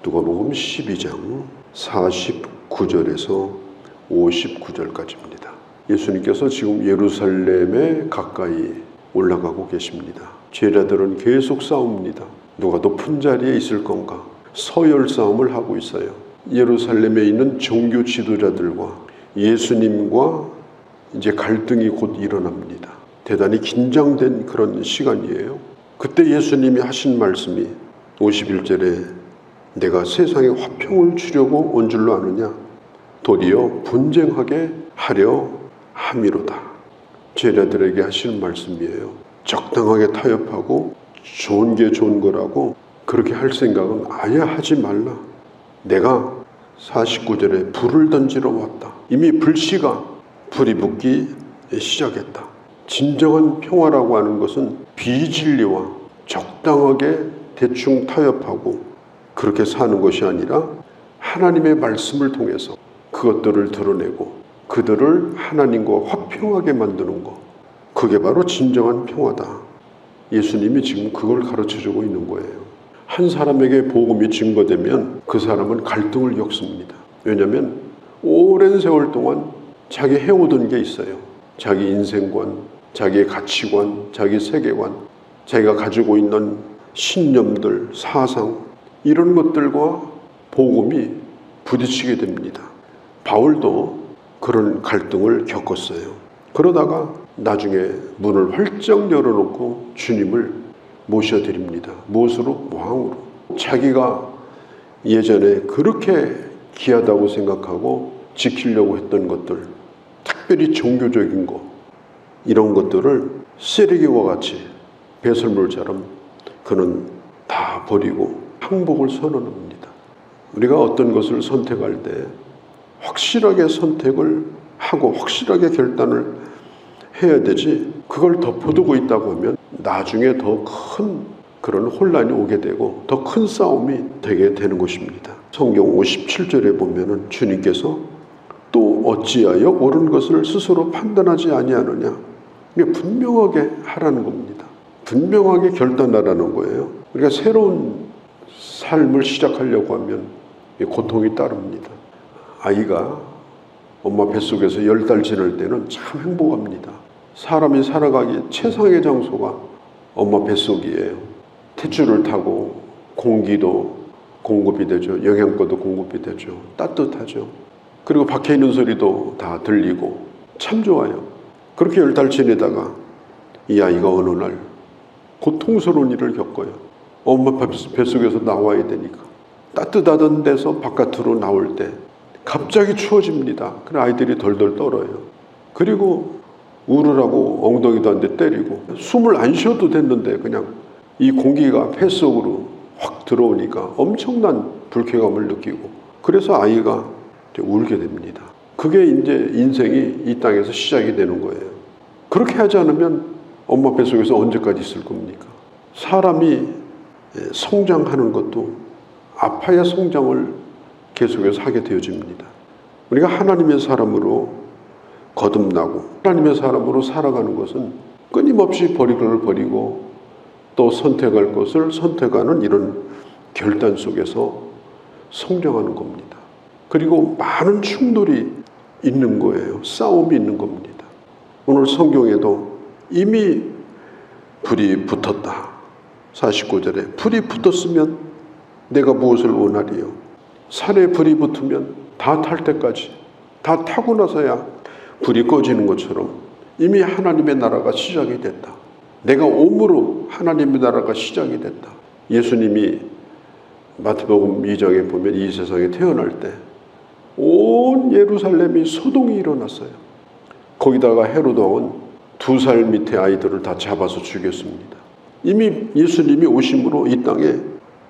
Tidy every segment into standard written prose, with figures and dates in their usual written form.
누가복음 12장 49절에서 59절까지입니다. 예수님께서 지금 예루살렘에 가까이 올라가고 계십니다. 제자들은 계속 싸웁니다. 누가 높은 자리에 있을 건가? 서열 싸움을 하고 있어요. 예루살렘에 있는 종교 지도자들과 예수님과 이제 갈등이 곧 일어납니다. 대단히 긴장된 그런 시간이에요. 그때 예수님이 하신 말씀이 51절에 내가 세상에 화평을 주려고 온 줄로 아느냐? 도리어 분쟁하게 하려 함이로다. 제자들에게 하시는 말씀이에요. 적당하게 타협하고 좋은 게 좋은 거라고 그렇게 할 생각은 아예 하지 말라. 내가 49절에 불을 던지러 왔다. 이미 불씨가 불이 붙기 시작했다. 진정한 평화라고 하는 것은 비진리와 적당하게 대충 타협하고 그렇게 사는 것이 아니라 하나님의 말씀을 통해서 그것들을 드러내고 그들을 하나님과 화평하게 만드는 것, 그게 바로 진정한 평화다. 예수님이 지금 그걸 가르쳐주고 있는 거예요. 한 사람에게 복음이 증거되면 그 사람은 갈등을 겪습니다. 왜냐하면 오랜 세월 동안 자기 해오던 게 있어요. 자기 인생관, 자기의 가치관, 자기 세계관, 자기가 가지고 있는 신념들, 사상, 이런 것들과 복음이 부딪히게 됩니다. 바울도 그런 갈등을 겪었어요. 그러다가 나중에 문을 활짝 열어놓고 주님을 모셔드립니다. 무엇으로? 왕으로. 자기가 예전에 그렇게 귀하다고 생각하고 지키려고 했던 것들, 특별히 종교적인 것, 이런 것들을 쓰레기와 같이 배설물처럼 그는 다 버리고 항복을 선언합니다. 우리가 어떤 것을 선택할 때 확실하게 선택을 하고 확실하게 결단을 해야 되지, 그걸 덮어두고 있다고 하면 나중에 더 큰 그런 혼란이 오게 되고 더 큰 싸움이 되게 되는 것입니다. 성경 57절에 보면은 주님께서 또 어찌하여 옳은 것을 스스로 판단하지 아니하느냐, 이게 분명하게 하라는 겁니다. 분명하게 결단하라는 거예요. 우리가 새로운 삶을 시작하려고 하면 고통이 따릅니다. 아이가 엄마 뱃속에서 10달 지날 때는 참 행복합니다. 사람이 살아가기 최상의 장소가 엄마 뱃속이에요. 탯줄을 타고 공기도 공급이 되죠. 영양가도 공급이 되죠. 따뜻하죠. 그리고 밖에 있는 소리도 다 들리고 참 좋아요. 그렇게 10달 지내다가 이 아이가 어느 날 고통스러운 일을 겪어요. 엄마 뱃속에서 나와야 되니까. 따뜻하던 데서 바깥으로 나올 때 갑자기 추워집니다. 그래 아이들이 덜덜 떨어요. 그리고 울으라고 엉덩이도 한 대 때리고 숨을 안 쉬어도 됐는데 그냥 이 공기가 폐속으로 확 들어오니까 엄청난 불쾌감을 느끼고, 그래서 아이가 이제 울게 됩니다. 그게 이제 인생이 이 땅에서 시작이 되는 거예요. 그렇게 하지 않으면 엄마 뱃속에서 언제까지 있을 겁니까? 사람이 성장하는 것도 아파야 성장을 계속해서 하게 되어집니다. 우리가 하나님의 사람으로 거듭나고 하나님의 사람으로 살아가는 것은 끊임없이 버릴 것을 버리고 또 선택할 것을 선택하는 이런 결단 속에서 성장하는 겁니다. 그리고 많은 충돌이 있는 거예요. 싸움이 있는 겁니다. 오늘 성경에도 이미 불이 붙었다. 49절에 불이 붙었으면 내가 무엇을 원하리요? 산에 불이 붙으면 다 탈 때까지, 다 타고 나서야 불이 꺼지는 것처럼 이미 하나님의 나라가 시작이 됐다. 내가 옴으로 하나님의 나라가 시작이 됐다. 예수님이 마태복음 2장에 보면 이 세상에 태어날 때 온 예루살렘이 소동이 일어났어요. 거기다가 헤로드 왕은 2살 밑에 아이들을 다 잡아서 죽였습니다. 이미 예수님이 오심으로 이 땅에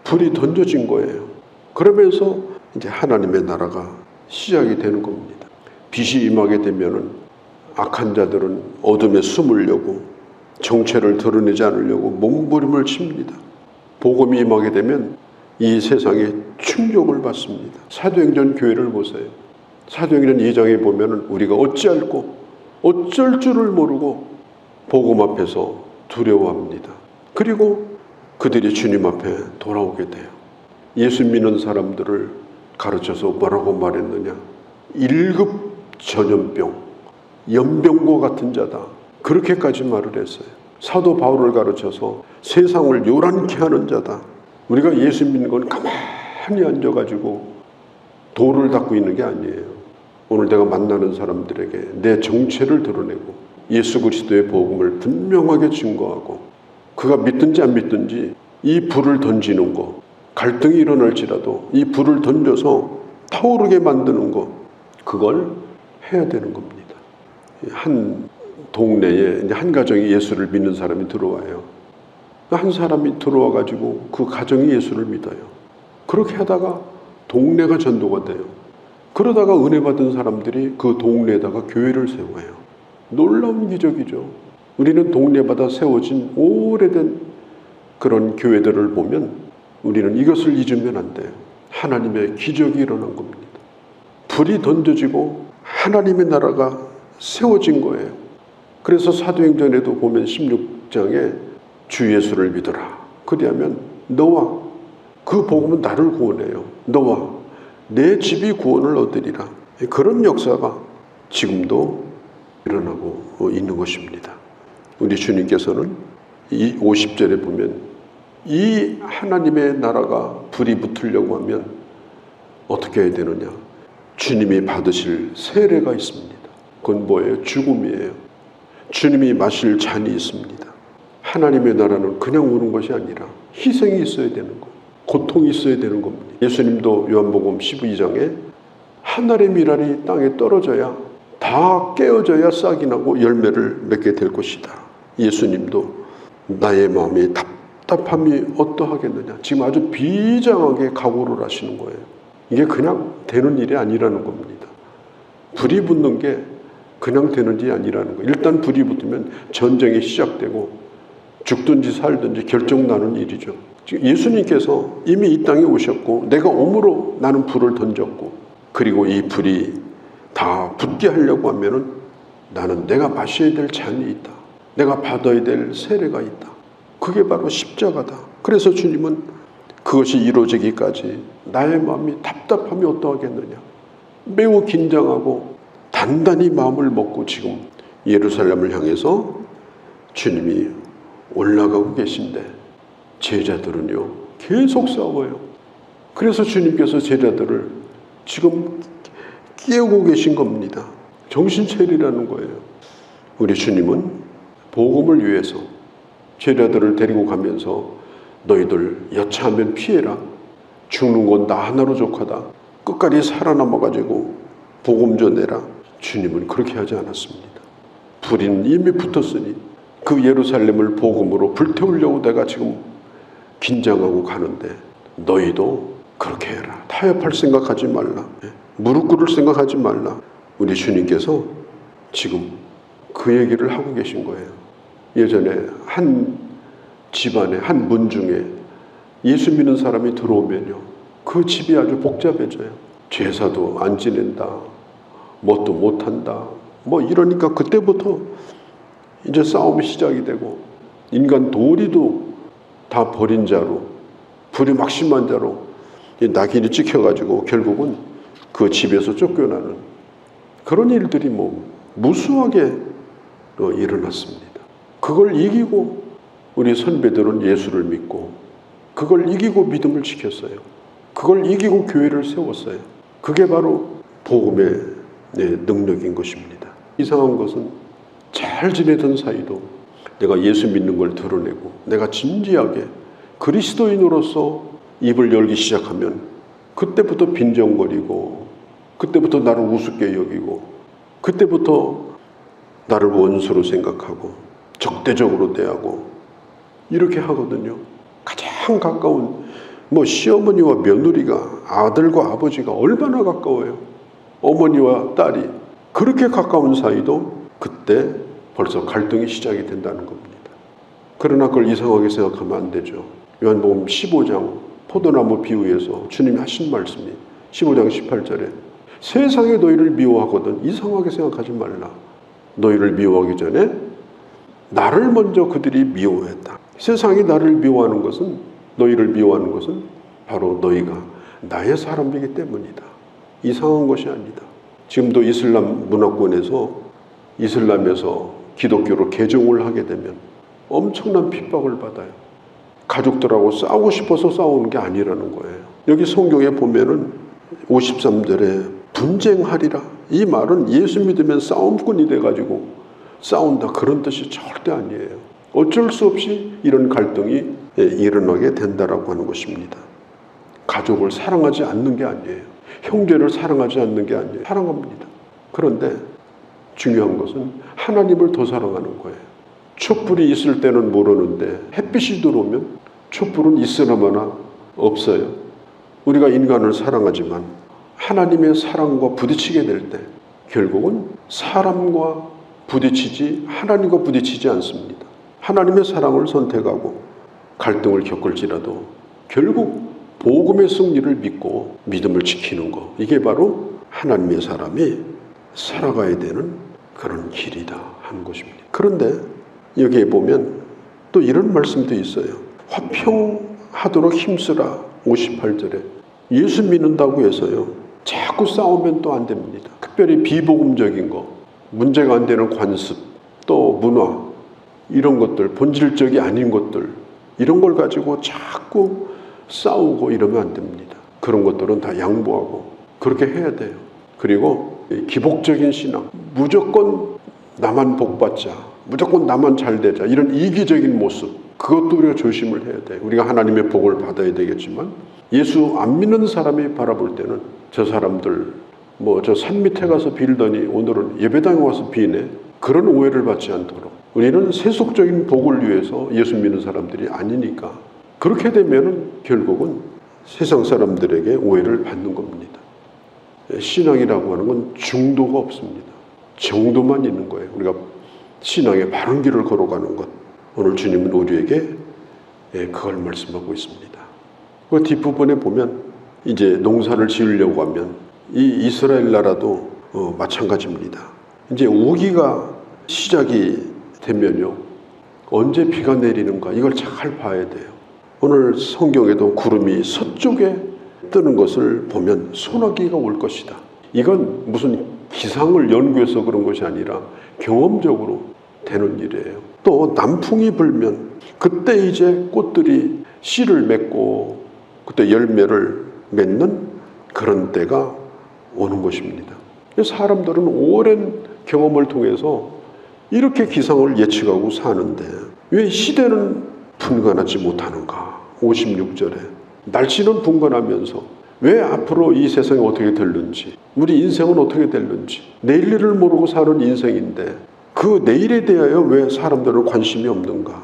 불이 던져진 거예요. 그러면서 이제 하나님의 나라가 시작이 되는 겁니다. 빛이 임하게 되면은 악한 자들은 어둠에 숨으려고 정체를 드러내지 않으려고 몸부림을 칩니다. 복음이 임하게 되면 이 세상에 충격을 받습니다. 사도행전 교회를 보세요. 사도행전 2장에 보면은 우리가 어찌할꼬 어쩔 줄을 모르고 복음 앞에서 두려워합니다. 그리고 그들이 주님 앞에 돌아오게 돼요. 예수 믿는 사람들을 가르쳐서 뭐라고 말했느냐? 1급 전염병, 연병과 같은 자다. 그렇게까지 말을 했어요. 사도 바울을 가르쳐서 세상을 요란케 하는 자다. 우리가 예수 믿는 건 가만히 앉아가지고 도를 닦고 있는 게 아니에요. 오늘 내가 만나는 사람들에게 내 정체를 드러내고 예수 그리스도의 복음을 분명하게 증거하고 그가 믿든지 안 믿든지 이 불을 던지는 거, 갈등이 일어날지라도 이 불을 던져서 타오르게 만드는 거, 그걸 해야 되는 겁니다. 한 동네에 한 가정이 예수를 믿는 사람이 들어와요. 한 사람이 들어와 가지고 그 가정이 예수를 믿어요. 그렇게 하다가 동네가 전도가 돼요. 그러다가 은혜 받은 사람들이 그 동네에다가 교회를 세워요. 놀라운 기적이죠. 우리는 동네마다 세워진 오래된 그런 교회들을 보면 우리는 이것을 잊으면 안 돼요. 하나님의 기적이 일어난 겁니다. 불이 던져지고 하나님의 나라가 세워진 거예요. 그래서 사도행전에도 보면 16장에 주 예수를 믿어라. 그리하면 너와 그 복음은 나를 구원해요. 너와 내 집이 구원을 얻으리라. 그런 역사가 지금도 일어나고 있는 것입니다. 우리 주님께서는 이 50절에 보면 이 하나님의 나라가 불이 붙으려고 하면 어떻게 해야 되느냐? 주님이 받으실 세례가 있습니다. 그건 뭐예요? 죽음이에요. 주님이 마실 잔이 있습니다. 하나님의 나라는 그냥 오는 것이 아니라 희생이 있어야 되는 거예요. 고통이 있어야 되는 겁니다. 예수님도 요한복음 12장에 하늘의 미랄이 땅에 떨어져야 다 깨어져야 싹이 나고 열매를 맺게 될 것이다. 예수님도 나의 마음이 답답함이 어떠하겠느냐. 지금 아주 비장하게 각오를 하시는 거예요. 이게 그냥 되는 일이 아니라는 겁니다. 불이 붙는 게 그냥 되는 일이 아니라는 거예요. 일단 불이 붙으면 전쟁이 시작되고 죽든지 살든지 결정나는 일이죠. 지금 예수님께서 이미 이 땅에 오셨고 내가 옴으로 나는 불을 던졌고 그리고 이 불이 다 붙게 하려고 하면은 나는 내가 마셔야 될 잔이 있다. 내가 받아야 될 세례가 있다. 그게 바로 십자가다. 그래서 주님은 그것이 이루어지기까지 나의 마음이 답답함이 어떠하겠느냐. 매우 긴장하고 단단히 마음을 먹고 지금 예루살렘을 향해서 주님이 올라가고 계신데 제자들은요 계속 싸워요. 그래서 주님께서 제자들을 지금 깨우고 계신 겁니다. 정신 차리라는 거예요. 우리 주님은 복음을 위해서 제자들을 데리고 가면서 너희들 여차하면 피해라. 죽는 건 나 하나로 족하다. 끝까지 살아남아가지고 복음 전해라. 주님은 그렇게 하지 않았습니다. 불은 이미 붙었으니 그 예루살렘을 복음으로 불태우려고 내가 지금 긴장하고 가는데 너희도 그렇게 해라. 타협할 생각하지 말라. 무릎 꿇을 생각하지 말라. 우리 주님께서 지금 그 얘기를 하고 계신 거예요. 예전에 한 집안에 한 문 중에 예수 믿는 사람이 들어오면요 그 집이 아주 복잡해져요. 제사도 안 지낸다, 뭣도 못한다, 뭐 이러니까 그때부터 이제 싸움이 시작이 되고 인간 도리도 다 버린 자로 불이 막심한 자로 낙인이 찍혀가지고 결국은 그 집에서 쫓겨나는 그런 일들이 뭐 무수하게 일어났습니다. 그걸 이기고 우리 선배들은 예수를 믿고 그걸 이기고 믿음을 지켰어요. 그걸 이기고 교회를 세웠어요. 그게 바로 복음의 능력인 것입니다. 이상한 것은 잘 지내던 사이도 내가 예수 믿는 걸 드러내고 내가 진지하게 그리스도인으로서 입을 열기 시작하면 그때부터 빈정거리고 그때부터 나를 우습게 여기고 그때부터 나를 원수로 생각하고 적대적으로 대하고 이렇게 하거든요. 가장 가까운 시어머니와 며느리가 아들과 아버지가 얼마나 가까워요. 어머니와 딸이 그렇게 가까운 사이도 그때 벌써 갈등이 시작이 된다는 겁니다. 그러나 그걸 이상하게 생각하면 안 되죠. 요한복음 15장 포도나무 비유에서 주님이 하신 말씀이 15장 18절에 세상에 너희를 미워하거든 이상하게 생각하지 말라. 너희를 미워하기 전에 나를 먼저 그들이 미워했다. 세상이 나를 미워하는 것은 너희를 미워하는 것은 바로 너희가 나의 사람이기 때문이다. 이상한 것이 아니다. 지금도 이슬람 문화권에서 이슬람에서 기독교로 개종을 하게 되면 엄청난 핍박을 받아요. 가족들하고 싸우고 싶어서 싸우는 게 아니라는 거예요. 여기 성경에 보면은 53절에 분쟁하리라. 이 말은 예수 믿으면 싸움꾼이 돼가지고 싸운다 그런 뜻이 절대 아니에요. 어쩔 수 없이 이런 갈등이 일어나게 된다라고 하는 것입니다. 가족을 사랑하지 않는 게 아니에요. 형제를 사랑하지 않는 게 아니에요. 사랑합니다. 그런데 중요한 것은 하나님을 더 사랑하는 거예요. 촛불이 있을 때는 모르는데 햇빛이 들어오면 촛불은 있으나마나 없어요. 우리가 인간을 사랑하지만 하나님의 사랑과 부딪히게 될 때 결국은 사람과 부딪히지 하나님과 부딪히지 않습니다. 하나님의 사랑을 선택하고 갈등을 겪을지라도 결국 복음의 승리를 믿고 믿음을 지키는 것, 이게 바로 하나님의 사람이 살아가야 되는 그런 길이다 하는 것입니다. 그런데 여기에 보면 또 이런 말씀도 있어요. 화평하도록 힘쓰라. 58절에 예수 믿는다고 해서요 자꾸 싸우면 또 안 됩니다. 특별히 비복음적인 거, 문제가 안 되는 관습, 또 문화, 이런 것들, 본질적이 아닌 것들, 이런 걸 가지고 자꾸 싸우고 이러면 안 됩니다. 그런 것들은 다 양보하고 그렇게 해야 돼요. 그리고 기복적인 신앙, 무조건 나만 복받자, 무조건 나만 잘 되자, 이런 이기적인 모습, 그것도 우리가 조심을 해야 돼요. 우리가 하나님의 복을 받아야 되겠지만 예수 안 믿는 사람이 바라볼 때는 저 사람들 저 산 밑에 가서 빌더니 오늘은 예배당에 와서 비네, 그런 오해를 받지 않도록 우리는 세속적인 복을 위해서 예수 믿는 사람들이 아니니까 그렇게 되면은 결국은 세상 사람들에게 오해를 받는 겁니다. 신앙이라고 하는 건 중도가 없습니다. 정도만 있는 거예요. 우리가 신앙의 바른 길을 걸어가는 것, 오늘 주님은 우리에게 그걸 말씀하고 있습니다. 그 뒷부분에 보면 이제 농사를 지으려고 하면 이 이스라엘 나라도 마찬가지입니다. 이제 우기가 시작이 되면요 언제 비가 내리는가 이걸 잘 봐야 돼요. 오늘 성경에도 구름이 서쪽에 뜨는 것을 보면 소나기가 올 것이다. 이건 무슨 기상을 연구해서 그런 것이 아니라 경험적으로 되는 일이에요. 또 남풍이 불면 그때 이제 꽃들이 씨를 맺고 그때 열매를 맺는 그런 때가 오는 것입니다. 사람들은 오랜 경험을 통해서 이렇게 기상을 예측하고 사는데 왜 시대는 분간하지 못하는가? 56절에 날씨는 분간하면서 왜 앞으로 이 세상이 어떻게 될는지, 우리 인생은 어떻게 될는지, 내일 일을 모르고 사는 인생인데 그 내일에 대하여 왜 사람들은 관심이 없는가?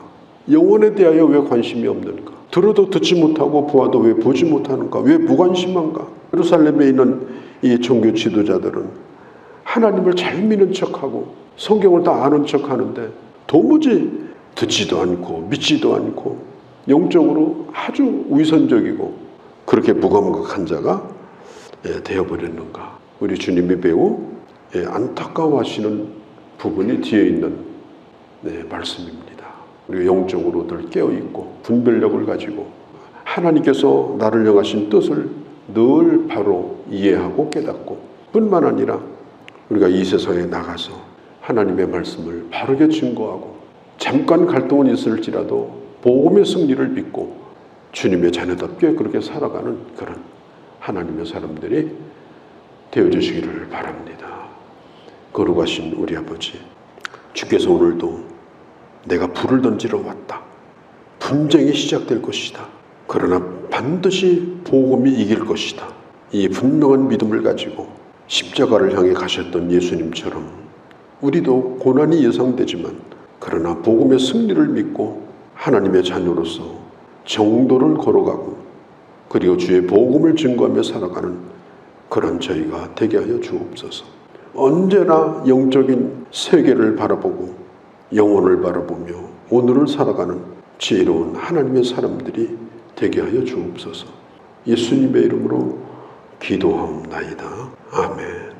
영혼에 대하여 왜 관심이 없는가? 들어도 듣지 못하고 보아도 왜 보지 못하는가? 왜 무관심한가? 예루살렘에 있는 이 종교 지도자들은 하나님을 잘 믿는 척하고 성경을 다 아는 척하는데 도무지 듣지도 않고 믿지도 않고 영적으로 아주 위선적이고 그렇게 무감각한 자가 되어버렸는가? 우리 주님이 배우 안타까워하시는 부분이 뒤에 있는 말씀입니다. 우리가 영적으로 늘 깨어있고 분별력을 가지고 하나님께서 나를 향하신 뜻을 늘 바로 이해하고 깨닫고 뿐만 아니라 우리가 이 세상에 나가서 하나님의 말씀을 바르게 증거하고 잠깐 갈등은 있을지라도 복음의 승리를 믿고 주님의 자녀답게 그렇게 살아가는 그런 하나님의 사람들이 되어주시기를 바랍니다. 거룩하신 우리 아버지, 주께서 오늘도 내가 불을 던지러 왔다. 분쟁이 시작될 것이다. 그러나 반드시 복음이 이길 것이다. 이 분명한 믿음을 가지고 십자가를 향해 가셨던 예수님처럼 우리도 고난이 예상되지만 그러나 복음의 승리를 믿고 하나님의 자녀로서 정도를 걸어가고 그리고 주의 복음을 증거하며 살아가는 그런 저희가 되게 하여 주옵소서. 언제나 영적인 세계를 바라보고 영혼을 바라보며 오늘을 살아가는 지혜로운 하나님의 사람들이 되게 하여 주옵소서. 예수님의 이름으로 기도하옵나이다. 아멘.